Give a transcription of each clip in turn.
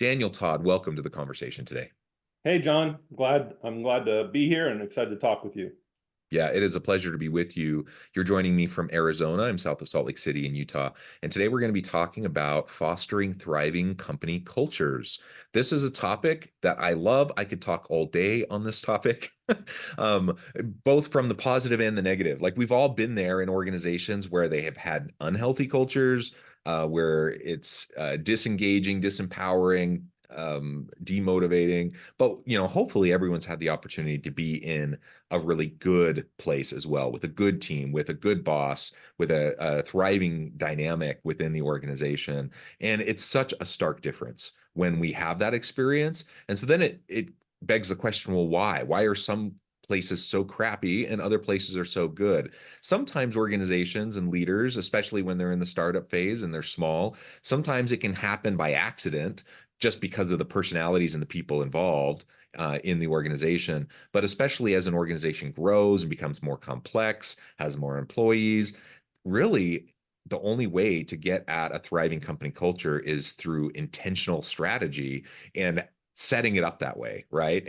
Daniel Todd, welcome to the conversation today. Hey, John, I'm glad to be here and excited to talk with you. Yeah, it is a pleasure to be with you. You're joining me from Arizona. I'm south of Salt Lake City in Utah. And today we're going to be talking about fostering thriving company cultures. This is a topic that I love. I could talk all day on this topic, um, both from the positive and the negative. Like we've all been there in organizations where they have had unhealthy cultures, where it's disengaging, disempowering, demotivating. But, hopefully everyone's had the opportunity to be in a really good place as well, with a good team, with a good boss, with a thriving dynamic within the organization. And it's such a stark difference when we have that experience. And so then it begs the question, well, why? Why are some places so crappy and other places are so good? Sometimes organizations and leaders, especially when they're in the startup phase and they're small, sometimes it can happen by accident just because of the personalities and the people involved in the organization. But especially as an organization grows and becomes more complex, has more employees, really the only way to get at a thriving company culture is through intentional strategy and setting it up that way, right?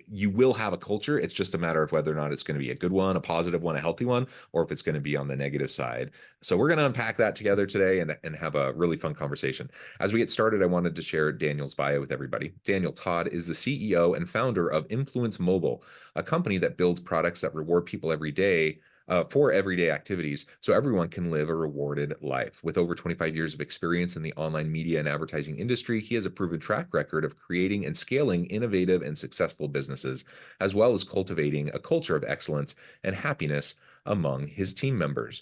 You will have a culture. It's just a matter of whether or not it's going to be a good one, a positive one, a healthy one, or if it's going to be on the negative side. So we're going to unpack that together today and have a really fun conversation. As we get started, I wanted to share Daniel's bio with everybody. Daniel Todd is the CEO and founder of Influence Mobile, a company that builds products that reward people every day for everyday activities so everyone can live a rewarded life. With over 25 years of experience in the online media and advertising industry, he has a proven track record of creating and scaling innovative and successful businesses, as well as cultivating a culture of excellence and happiness among his team members.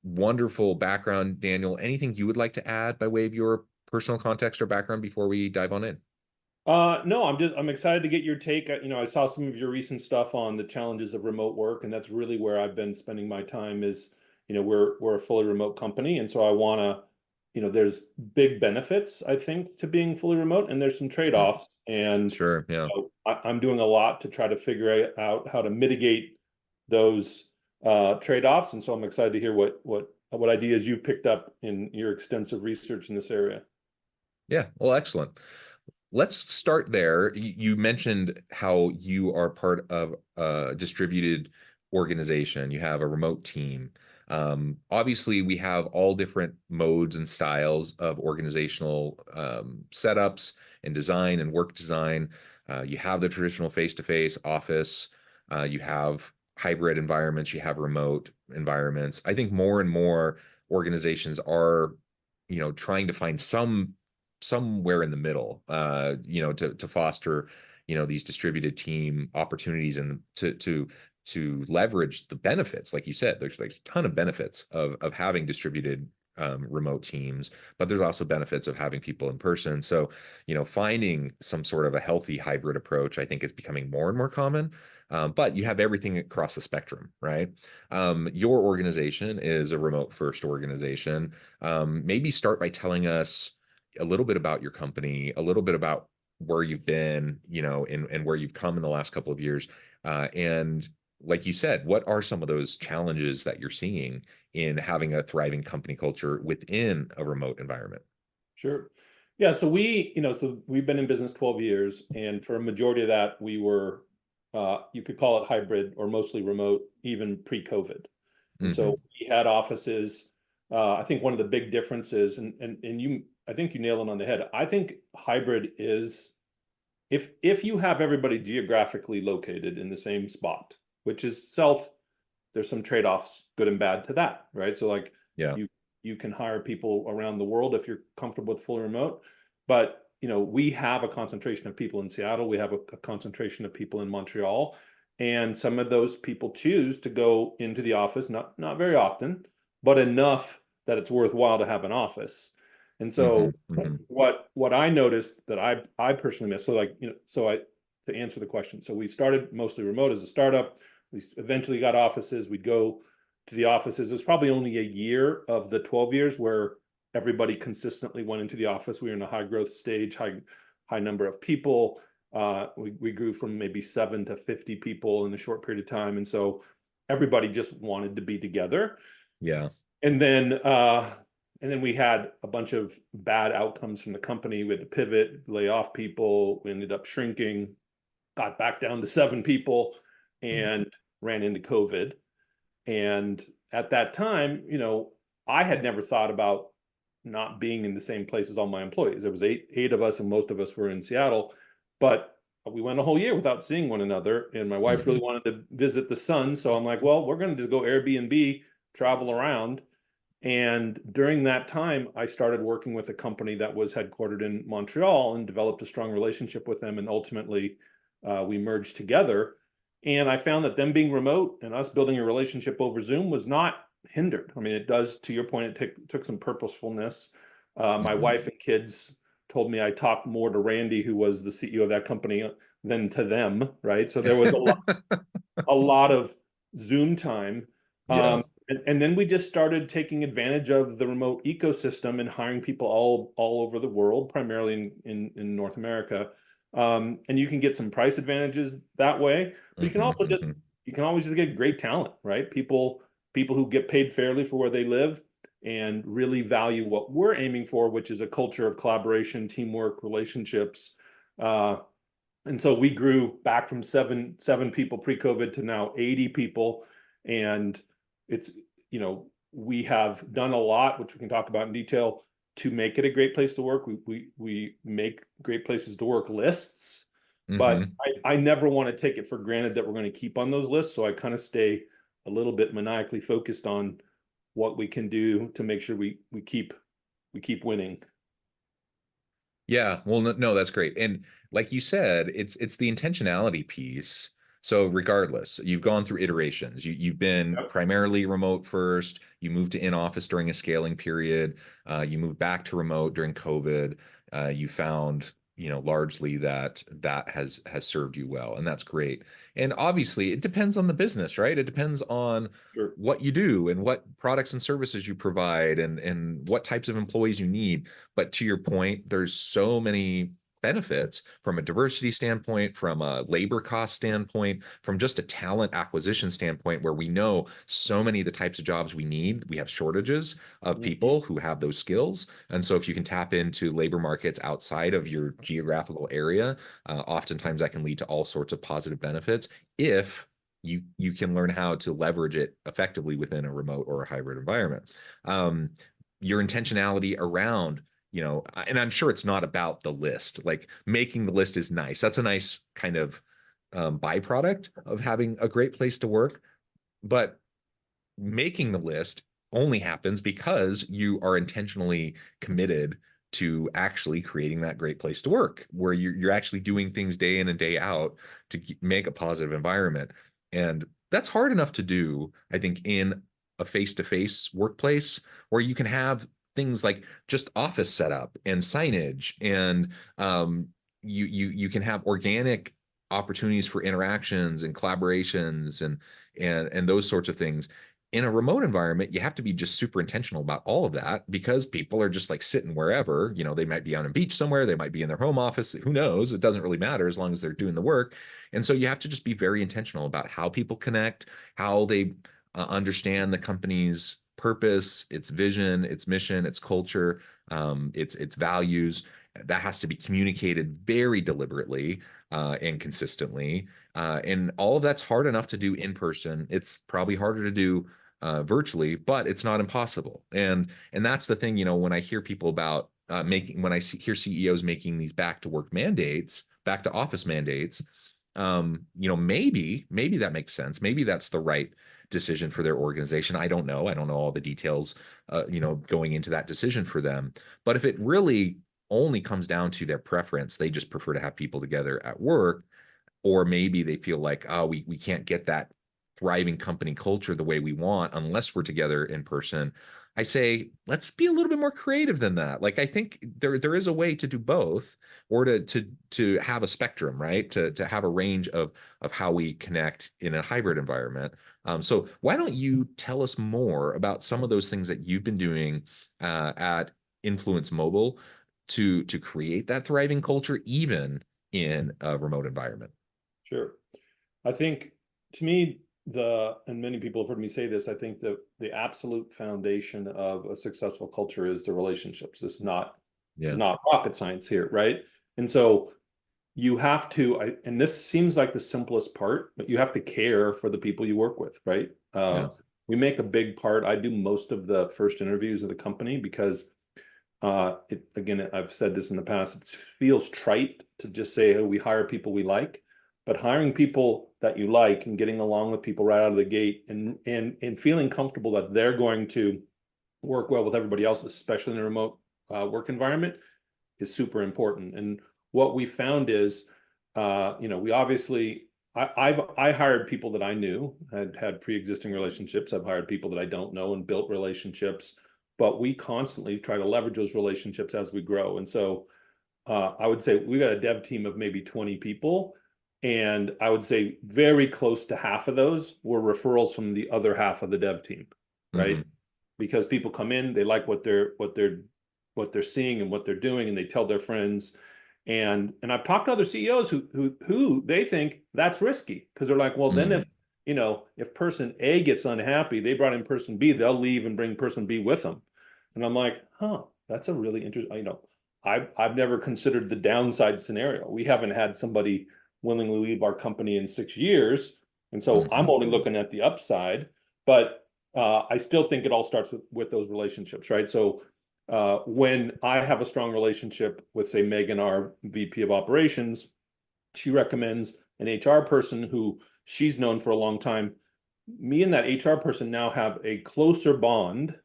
Wonderful background, Daniel. Anything you would like to add by way of your personal context or background before we dive on in? No, I'm excited to get your take. I saw some of your recent stuff on the challenges of remote work, and that's really where I've been spending my time is, we're a fully remote company. And so I want to, there's big benefits, I think, to being fully remote, and there's some trade-offs. And Sure, yeah. I'm doing a lot to try to figure out how to mitigate those trade-offs. And so I'm excited to hear what ideas you've picked up in your extensive research in this area. Yeah, well, excellent. Let's start there. You mentioned how you are part of a distributed organization. You have a remote team. Obviously, we have all different modes and styles of organizational setups and design and work design. You have the traditional face-to-face office. You have hybrid environments. You have remote environments. I think more and more organizations are, trying to find somewhere in the middle, to foster, these distributed team opportunities and to leverage the benefits. Like you said, there's like a ton of benefits of having distributed remote teams, but there's also benefits of having people in person. So, finding some sort of a healthy hybrid approach, I think is becoming more and more common. But you have everything across the spectrum, right? Your organization is a remote first organization. Maybe start by telling us a little bit about your company, a little bit about where you've been, and where you've come in the last couple of years. And like you said, what are some of those challenges that you're seeing in having a thriving company culture within a remote environment? Sure. Yeah, so we've been in business 12 years, and for a majority of that, we were, you could call it hybrid or mostly remote, even pre-COVID. And Hmm. so we had offices. I think one of the big differences, I think you nailed it on the head. I think hybrid is if you have everybody geographically located in the same spot, which is there's some trade-offs, good and bad to that, right? So like Yeah. you you can hire people around the world if you're comfortable with fully remote, but we have a concentration of people in Seattle, we have a concentration of people in Montreal, and some of those people choose to go into the office, not very often, but enough that it's worthwhile to have an office. And Hmm. so Hmm. what I noticed that I personally missed, to answer the question, so we started mostly remote as a startup. We eventually got offices. We'd go to the offices. It was probably only a year of the 12 years where everybody consistently went into the office. We were in a high growth stage, high number of people. We grew from maybe 7 to 50 people in a short period of time. And so everybody just wanted to be together. Yeah. And then and then we had a bunch of bad outcomes from the company. We had to pivot, lay off people. We ended up shrinking, got back down to 7 people, Mm. and ran into COVID. And at that time, I had never thought about not being in the same place as all my employees. There was eight of us, and most of us were in Seattle, but we went a whole year without seeing one another. And my wife really Mhm. wanted to visit the son, so I'm like, well, we're going to just go Airbnb, travel around. And during that time, I started working with a company that was headquartered in Montreal and developed a strong relationship with them. And ultimately, we merged together. And I found that them being remote and us building a relationship over Zoom was not hindered. I mean, it does, to your point, it took some purposefulness. My Mhm. wife and kids told me I talked more to Randy, who was the CEO of that company, than to them, right? So there was a lot of Zoom time. Yeah. And then we just started taking advantage of the remote ecosystem and hiring people all over the world, primarily in North America. And you can get some price advantages that way, but Mhm. Mhm. you can always just get great talent, right? People who get paid fairly for where they live and really value what we're aiming for, which is a culture of collaboration, teamwork, relationships. Uh, and so we grew back from seven people pre-COVID to now 80 people. And it's, we have done a lot, which we can talk about in detail, to make it a great place to work. We make great places to work lists, but Mhm. I never want to take it for granted that we're going to keep on those lists. So I kind of stay a little bit maniacally focused on what we can do to make sure we keep winning. Yeah, well, no, no, that's great. And like you said, it's the intentionality piece. So regardless, you've gone through iterations. You've been Yep. primarily remote first. You moved to in office during a scaling period. You moved back to remote during COVID. You found, largely that has served you well, and that's great. And obviously, it depends on the business, right? It depends on Sure. what you do and what products and services you provide and what types of employees you need. But to your point, there's so many benefits from a diversity standpoint, from a labor cost standpoint, from just a talent acquisition standpoint, where we know so many of the types of jobs we need, we have shortages of Mhm. people who have those skills. And so if you can tap into labor markets outside of your geographical area, oftentimes that can lead to all sorts of positive benefits if you can learn how to leverage it effectively within a remote or a hybrid environment. Um, your intentionality around, and I'm sure it's not about the list. Like making the list is nice. That's a nice kind of byproduct of having a great place to work. But making the list only happens because you are intentionally committed to actually creating that great place to work, where you're actually doing things day in and day out to make a positive environment. And that's hard enough to do, I think, in a face-to-face workplace where you can have things like just office setup and signage, and you can have organic opportunities for interactions and collaborations and those sorts of things. In a remote environment, you have to be just super intentional about all of that because people are just like sitting wherever. They might be on a beach somewhere, they might be in their home office. Who knows? It doesn't really matter as long as they're doing the work. And so you have to just be very intentional about how people connect, how they understand the company's purpose, its vision, its mission, its culture, its values. That has to be communicated very deliberately and consistently. And all of that's hard enough to do in person. It's probably harder to do virtually, but it's not impossible. And that's the thing, when I hear people about when I hear CEOs making these back to work mandates, back to office mandates, maybe that makes sense. Maybe that's the right decision for their organization. I don't know. I don't know all the details, going into that decision for them. But if it really only comes down to their preference, they just prefer to have people together at work, or maybe they feel like, oh, we can't get that thriving company culture the way we want unless we're together in person. I say, let's be a little bit more creative than that. Like, I think there is a way to do both, or to have a spectrum, right? To have a range of how we connect in a hybrid environment. So why don't you tell us more about some of those things that you've been doing at Influence Mobile to create that thriving culture, even in a remote environment? Sure. I think, to me, and many people have heard me say this, I think that the absolute foundation of a successful culture is the relationships. This is Yeah. not rocket science here, right? And so you have to, and this seems like the simplest part, but you have to care for the people you work with, right? Yeah. We make a big part. I do most of the first interviews of the company because again, I've said this in the past, it feels trite to just say, oh, we hire people we like, but hiring people that you like and getting along with people right out of the gate and feeling comfortable that they're going to work well with everybody else, especially in a remote work environment, is super important. And what we found is, we obviously, I hired people that I knew had pre-existing relationships. I've hired people that I don't know and built relationships, but we constantly try to leverage those relationships as we grow. And so I would say we got a dev team of maybe 20 people. And I would say very close to half of those were referrals from the other half of the dev team, right? Hmm. Because people come in, they like what they're seeing and what they're doing, and they tell their friends. And I've talked to other CEOs who they think that's risky because they're like, well, then Hmm. if person A gets unhappy, they brought in person B, they'll leave and bring person B with them. And I'm like, huh, that's a really interesting, I've never considered the downside scenario. We haven't had somebody willingly leave our company in 6 years. And so I'm Hmm. only looking at the upside, but I still think it all starts with those relationships, right? So when I have a strong relationship with, say, Megan, our VP of operations, she recommends an HR person who she's known for a long time. Me and that HR person now have a closer bond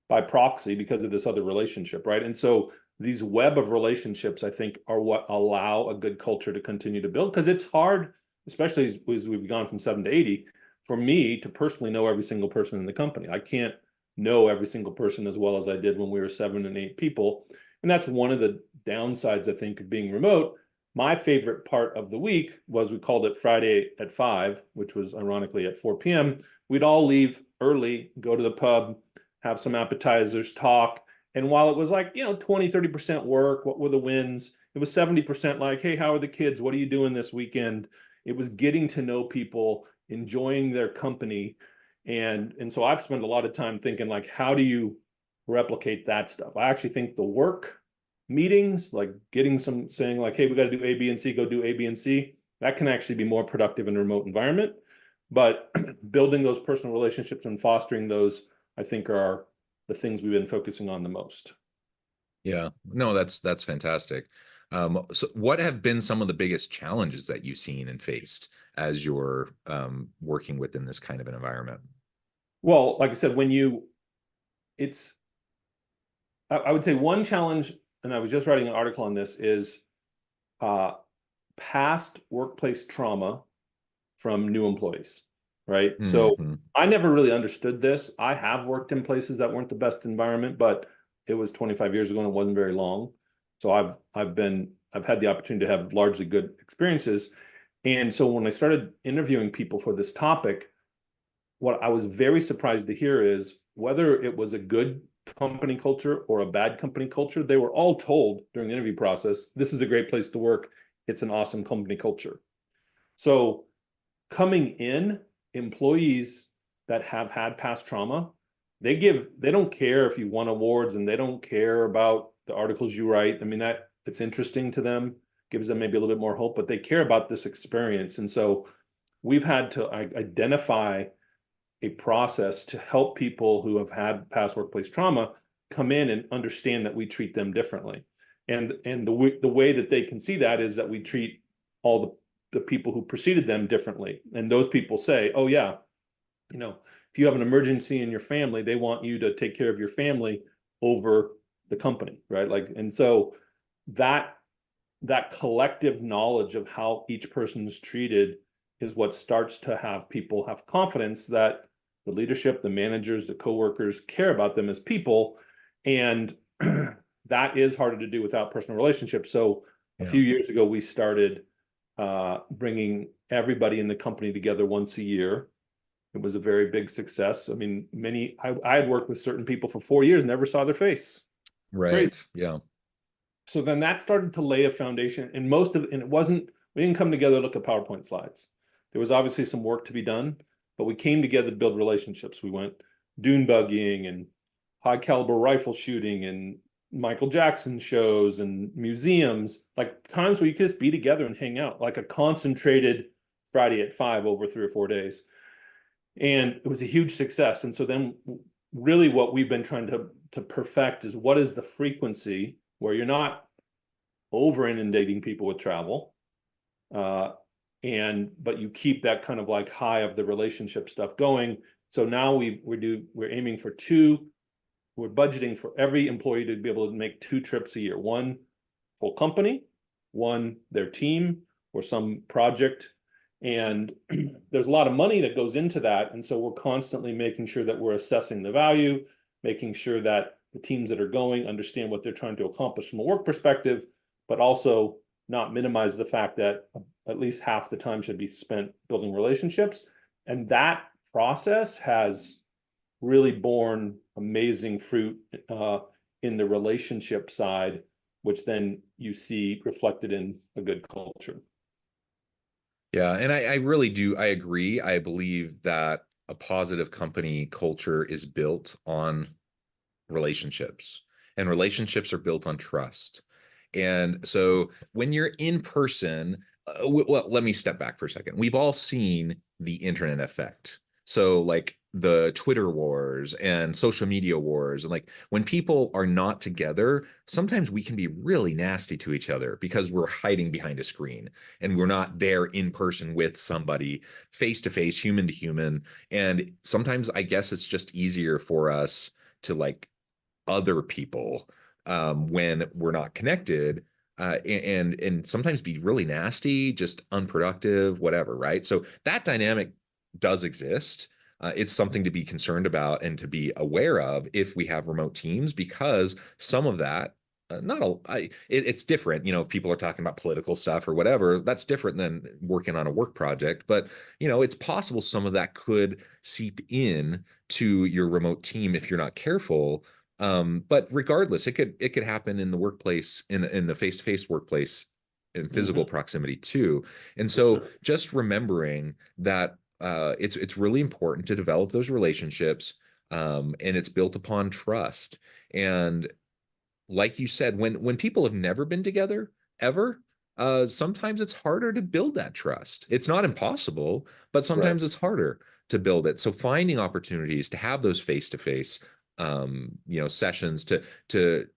by proxy because of this other relationship, right? And so these web of relationships, I think, are what allow a good culture to continue to build because it's hard, especially as we've gone from 7 to 80, for me to personally know every single person in the company. I can't know every single person as well as I did when we were 7 and 8 people. And that's one of the downsides, I think, of being remote. My favorite part of the week was we called it Friday at 5, which was ironically at 4 p.m. We'd all leave early, go to the pub, have some appetizers, talk. And while it was like, 20, 30% work, what were the wins? It was 70% like, hey, how are the kids? What are you doing this weekend? It was getting to know people, enjoying their company. And so I've spent a lot of time thinking like, how do you replicate that stuff? I actually think the work meetings, like getting some saying like, hey, we got to do A, B, and C, go do A, B, and C, that can actually be more productive in a remote environment. But building those personal relationships and fostering those, I think, are the things we've been focusing on the most. Yeah. No, that's fantastic. So what have been some of the biggest challenges that you've seen and faced as you're working within this kind of an environment? Well, like I said, it's, I would say one challenge, and I was just writing an article on this, is uh, past workplace trauma from new employees, right? So Hmm. I never really understood this. I have worked in places that weren't the best environment, but it was 25 years ago and it wasn't very long. So I've had the opportunity to have largely good experiences. And so when I started interviewing people for this topic, what I was very surprised to hear is whether it was a good company culture or a bad company culture, they were all told during the interview process, this is a great place to work. It's an awesome company culture. So coming in, employees that have had past trauma, they don't care if you won awards and they don't care about the articles you write. I mean, that it's interesting to them, gives them maybe a little bit more hope, but they care about this experience. And so we've had to identify a process to help people who have had past workplace trauma come in and understand that we treat them differently. And the way that they can see that is that we treat all the people who preceded them differently. And those people say, oh yeah, if you have an emergency in your family, they want you to take care of your family over the company, right? Like, and so that that collective knowledge of how each person is treated is what starts to have people have confidence that the leadership, the managers, the coworkers care about them as people. And that is harder to do without personal relationships. So a Yeah. few years ago, we started bringing everybody in the company together once a year. It was a very big success. I mean, I had worked with certain people for 4 years, never saw their face. Crazy. Right. Yeah. So then that started to lay a foundation, and it wasn't, we didn't come together to look at PowerPoint slides. There was obviously some work to be done, but we came together to build relationships. We went dune buggying and high caliber rifle shooting and Michael Jackson shows and museums, like times where you could just be together and hang out, like a concentrated Friday at 5 over 3 or 4 days. And it was a huge success. And so then really what we've been trying to perfect is what is the frequency where you're not over inundating people with travel, but you keep that kind of like high of the relationship stuff going. So now we're aiming for we're budgeting for every employee to be able to make 2 trips a year, one full company, one their team or some project. And there's a lot of money that goes into that. And so we're constantly making sure that we're assessing the value, making sure that the teams that are going understand what they're trying to accomplish from a work perspective, but also not minimize the fact that at least half the time should be spent building relationships. And that process has really borne amazing fruit in the relationship side, which then you see reflected in a good culture. Yeah, and I really do. I agree. I believe that a positive company culture is built on relationships, and relationships are built on trust. And so when you're in person, well, let me step back for a second. We've all seen the internet effect. So, like the Twitter wars and social media wars, and like when people are not together, sometimes we can be really nasty to each other because we're hiding behind a screen and we're not there in person with somebody face to face, human to human. And sometimes I guess it's just easier for us to like other people when we're not connected, and sometimes be really nasty, just unproductive, whatever, right? So that dynamic does exist. It's something to be concerned about and to be aware of if we have remote teams, because some of that, not a, it's different. You know, if people are talking about political stuff or whatever, that's different than working on a work project. But you know, it's possible some of that could seep in to your remote team if you're not careful. But regardless, it could happen in the workplace, in the face-to-face workplace, in physical Mm-hmm. proximity too. And For so sure. just remembering that it's really important to develop those relationships, and it's built upon trust. And like you said, when people have never been together ever, sometimes it's harder to build that trust. It's not impossible, but Right. sometimes it's harder to build it. So finding opportunities to have those face-to-face, sessions to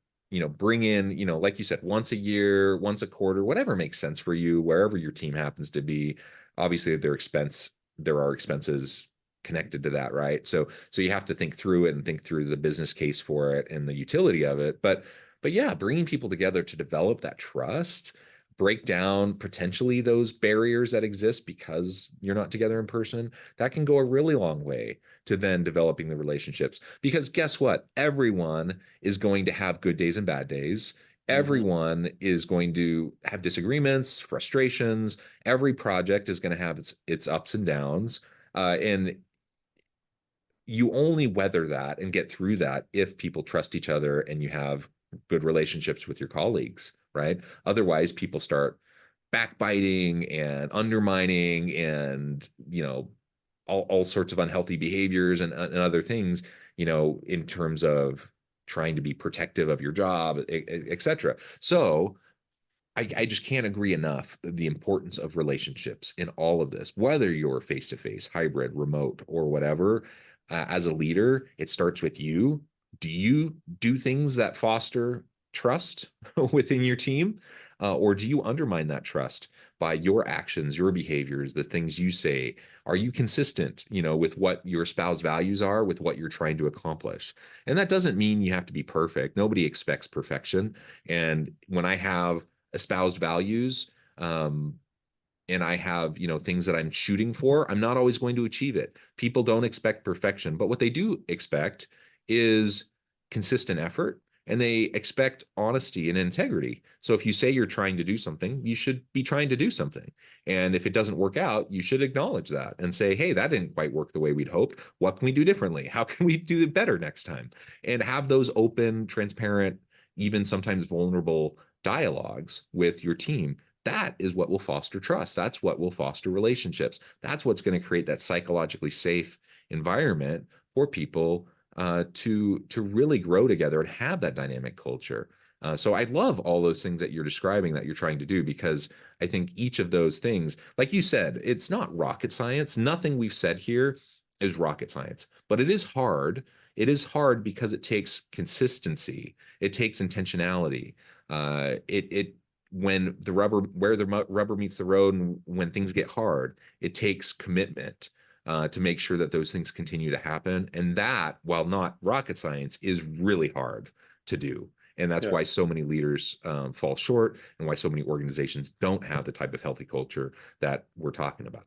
bring in, like you said, once a year, once a quarter, whatever makes sense for you, wherever your team happens to be. Obviously, there are expenses connected to that, right? So you have to think through it and think through the business case for it and the utility of it. But yeah, bringing people together to develop that trust, break down potentially those barriers that exist because you're not together in person, that can go a really long way to then developing the relationships. Because guess what? Everyone is going to have good days and bad days. Mm-hmm. Everyone is going to have disagreements, frustrations. Every project is going to have its ups and downs. And you only weather that and get through that if people trust each other and you have good relationships with your colleagues, right? Otherwise, people start backbiting and undermining and, all sorts of unhealthy behaviors and other things, in terms of trying to be protective of your job, etc. So I just can't agree enough the importance of relationships in all of this, whether you're face to face, hybrid, remote, or whatever. As a leader, it starts with you. Do you do things that foster trust within your team? Or do you undermine that trust by your actions, your behaviors, the things you say? Are you consistent, with what your spouse values are, with what you're trying to accomplish? And that doesn't mean you have to be perfect. Nobody expects perfection. And when I have espoused values, and I have, things that I'm shooting for, I'm not always going to achieve it. People don't expect perfection, but what they do expect is consistent effort, and they expect honesty and integrity. So if you say you're trying to do something, you should be trying to do something. And if it doesn't work out, you should acknowledge that and say, hey, that didn't quite work the way we'd hoped. What can we do differently? How can we do it better next time? And have those open, transparent, even sometimes vulnerable dialogues with your team, That is what will foster trust. That's what will foster relationships. That's what's going to create that psychologically safe environment for people to really grow together and have that dynamic culture. So I love all those things that you're describing that you're trying to do, because I think each of those things, like you said, it's not rocket science. Nothing we've said here is rocket science, but it is hard. It is hard because it takes consistency. It takes intentionality. It when the rubber where the rubber meets the road, and when things get hard, it takes commitment to make sure that those things continue to happen. And that, while not rocket science, is really hard to do. And that's Yeah. why so many leaders fall short, and why so many organizations don't have the type of healthy culture that we're talking about.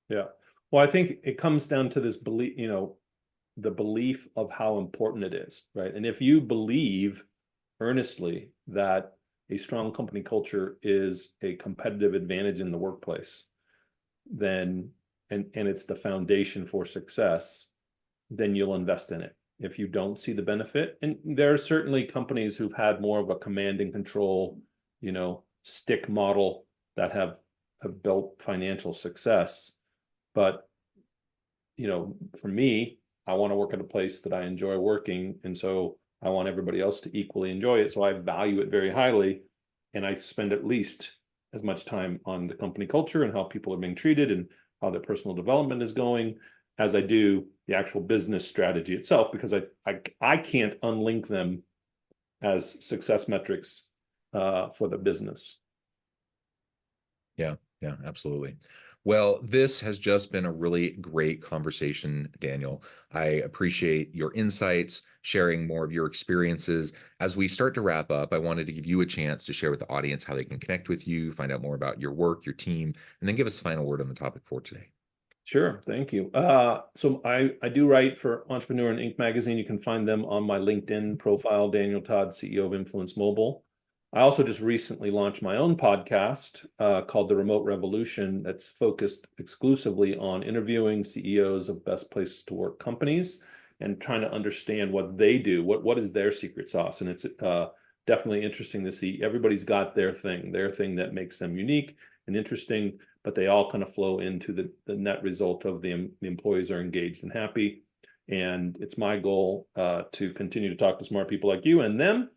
Yeah. Well, I think it comes down to this belief, the belief of how important it is, right? And if you believe earnestly that a strong company culture is a competitive advantage in the workplace, then and it's the foundation for success, then you'll invest in it. If you don't see the benefit, and there are certainly companies who've had more of a command and control, stick model that have built financial success. But for me, I want to work at a place that I enjoy working, and so I want everybody else to equally enjoy it. So I value it very highly, and I spend at least as much time on the company culture and how people are being treated and how their personal development is going as I do the actual business strategy itself, because I can't unlink them as success metrics for the business. Yeah, yeah, absolutely. Well, this has just been a really great conversation, Daniel. I appreciate your insights, sharing more of your experiences. As we start to wrap up, I wanted to give you a chance to share with the audience how they can connect with you, find out more about your work, your team, and then give us a final word on the topic for today. Sure, thank you. So I do write for Entrepreneur and Inc. magazine. You can find them on my LinkedIn profile, Daniel Todd, CEO of Influence Mobile. I also just recently launched my own podcast called The Remote Revolution, that's focused exclusively on interviewing CEOs of best places to work companies and trying to understand what they do, what is their secret sauce. And it's definitely interesting to see everybody's got their thing that makes them unique and interesting, but they all kind of flow into the net result of the employees are engaged and happy. And it's my goal to continue to talk to smart people like you and them,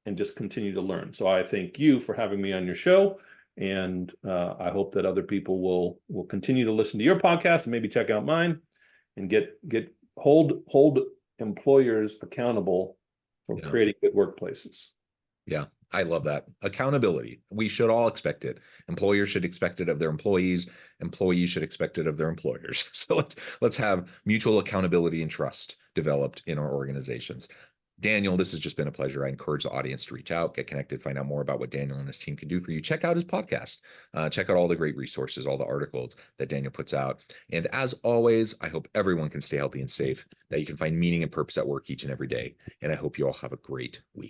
and just continue to learn. So I thank you for having me on your show, and I hope that other people will continue to listen to your podcast and maybe check out mine, and hold employers accountable for Yeah. creating good workplaces. Yeah, I love that. Accountability. We should all expect it. Employers should expect it of their employees. Employees should expect it of their employers. So let's have mutual accountability and trust developed in our organizations. Daniel, this has just been a pleasure. I encourage the audience to reach out, get connected, find out more about what Daniel and his team can do for you. Check out his podcast. Check out all the great resources, all the articles that Daniel puts out. And as always, I hope everyone can stay healthy and safe, that you can find meaning and purpose at work each and every day. And I hope you all have a great week.